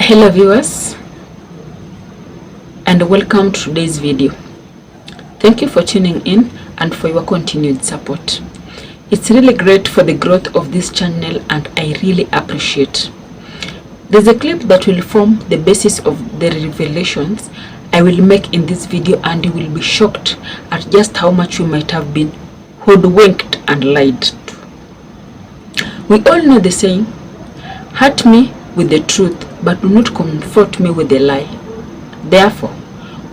Hello viewers, and welcome to today's video. Thank you for tuning in and for your continued support. It's really great for the growth of this channel and I really appreciate. There's a clip that will form the basis of the revelations I will make in this video, and you will be shocked at just how much you might have been hoodwinked and lied to. We all know the saying, hurt me with the truth, but do not confront me with a lie. Therefore,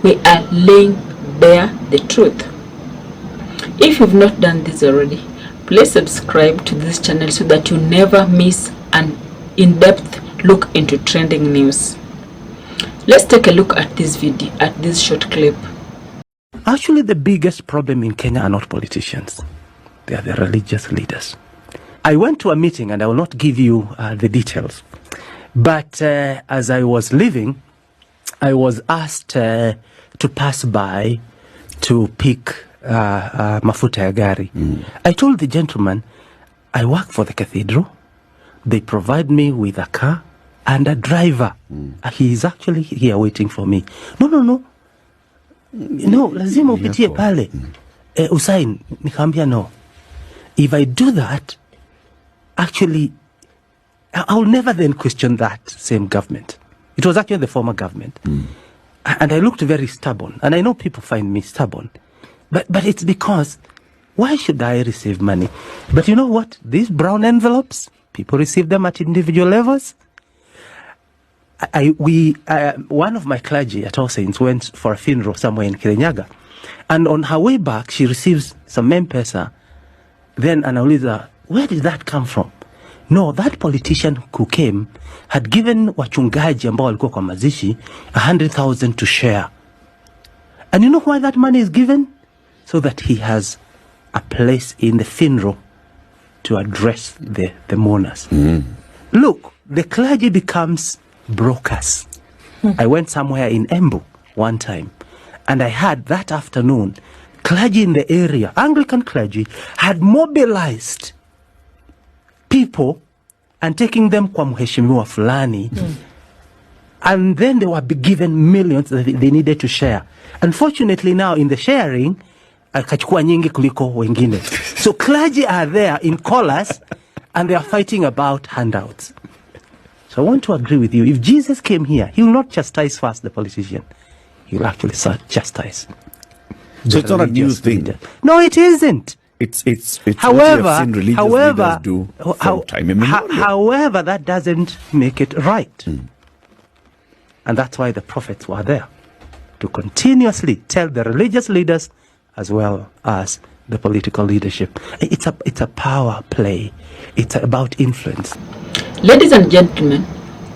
we are laying bare the truth. If you've not done this already, please subscribe to this channel so that you never miss an in-depth look into trending news. Let's take a look at this video, at this short clip. Actually, the biggest problem in Kenya are not politicians. They are the religious leaders. I went to a meeting, and I will not give you the details. But as I was leaving, I was asked to pass by to pick mafuta ya gari. I told the gentleman, I work for the cathedral. They provide me with a car and a driver. He is actually here waiting for me. No, lazima upitie pale. Usain, nikambia no. If I do that, actually, I'll never then question that same government. It was actually the former government. And I looked very stubborn. And I know people find me stubborn. But it's because, why should I receive money? But you know what? These brown envelopes, people receive them at individual levels. One of my clergy at All Saints went for a funeral somewhere in Kirinyaga. And on her way back, she receives some M-Pesa. Then anauliza, where did that come from? No, that politician who came had given wachungaji ambao walikuwa kwa mazishi 100,000 to share. And you know why that money is given? So that he has a place in the funeral to address the mourners. Look, the clergy becomes brokers. I went somewhere in Embu one time, and I had that afternoon, clergy in the area, Anglican clergy, had mobilized people and taking them kwa mheshimiwa fulani. And then they were given millions that they needed to share. Unfortunately now in the sharing, akachukua nyingi kuliko wengine. So clergy are there in collars and they are fighting about handouts. So I want to agree with you. If Jesus came here, he will not chastise first the politician. He will actually chastise. So it's not a new thing. Leader. No, it isn't. It's however, what we have seen religious leaders do from time immemorial. However, that doesn't make it right. And that's why the prophets were there, to continuously tell the religious leaders as well as the political leadership. It's a power play. It's about influence. Ladies and gentlemen,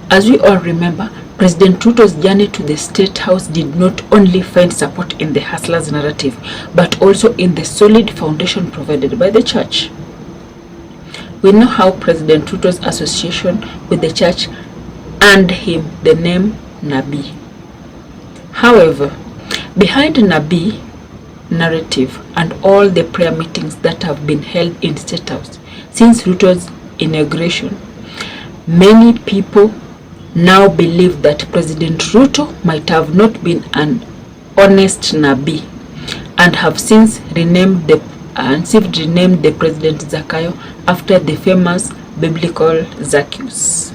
as we all remember, President Ruto's journey to the State House did not only find support in the hustlers narrative, but also in the solid foundation provided by the church. We know how President Ruto's association with the church earned him the name Nabi. However, behind Nabi narrative and all the prayer meetings that have been held in State House since Ruto's inauguration, many people now believe that President Ruto might have not been an honest Nabi and have since renamed the President Zakayo after the famous biblical Zacchaeus.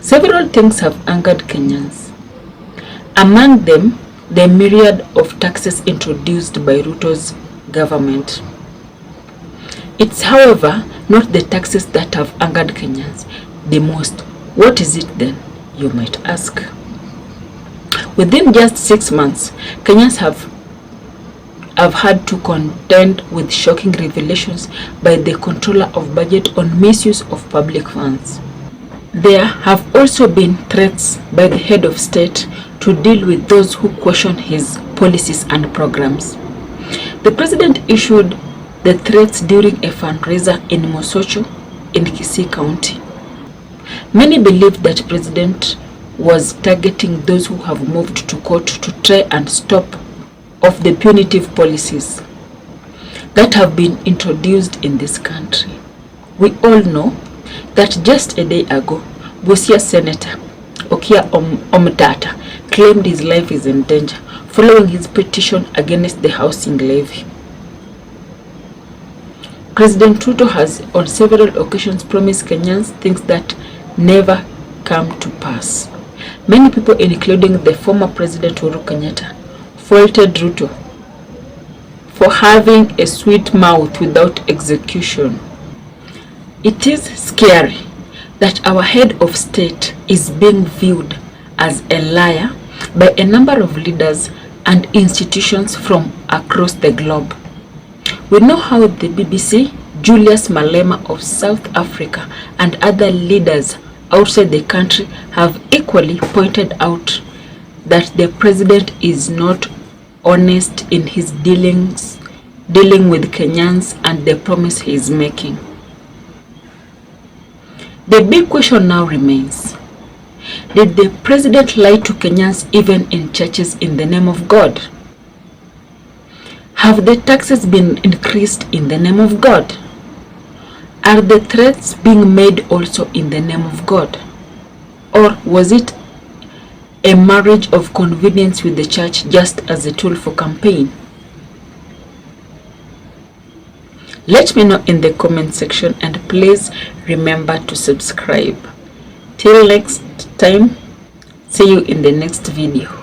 Several things have angered Kenyans. Among them, the myriad of taxes introduced by Ruto's government. It's, however, not the taxes that have angered Kenyans the most. What is it then, you might ask? Within just 6 months, Kenyans have had to contend with shocking revelations by the controller of budget on misuse of public funds. There have also been threats by the head of state to deal with those who question his policies and programs. The president issued the threats during a fundraiser in Mosocho in Kisii County. Many believe that President was targeting those who have moved to court to try and stop of the punitive policies that have been introduced in this country. We all know that just a day ago, Busia Senator Okia Omtata claimed his life is in danger following his petition against the housing levy. President Ruto has on several occasions promised Kenyans things that never come to pass. Many people, including the former President Uhuru Kenyatta, faulted Ruto for having a sweet mouth without execution. It is scary that our head of state is being viewed as a liar by a number of leaders and institutions from across the globe. We know how the BBC, Julius Malema of South Africa, and other leaders outside the country have equally pointed out that the president is not honest in his dealing with Kenyans and the promise he is making. The big question now remains, did the president lie to Kenyans even in churches in the name of God? Have the taxes been increased in the name of God? Are the threats being made also in the name of God? Or was it a marriage of convenience with the church just as a tool for campaign? Let me know in the comment section, and please remember to subscribe. Till next time, see you in the next video.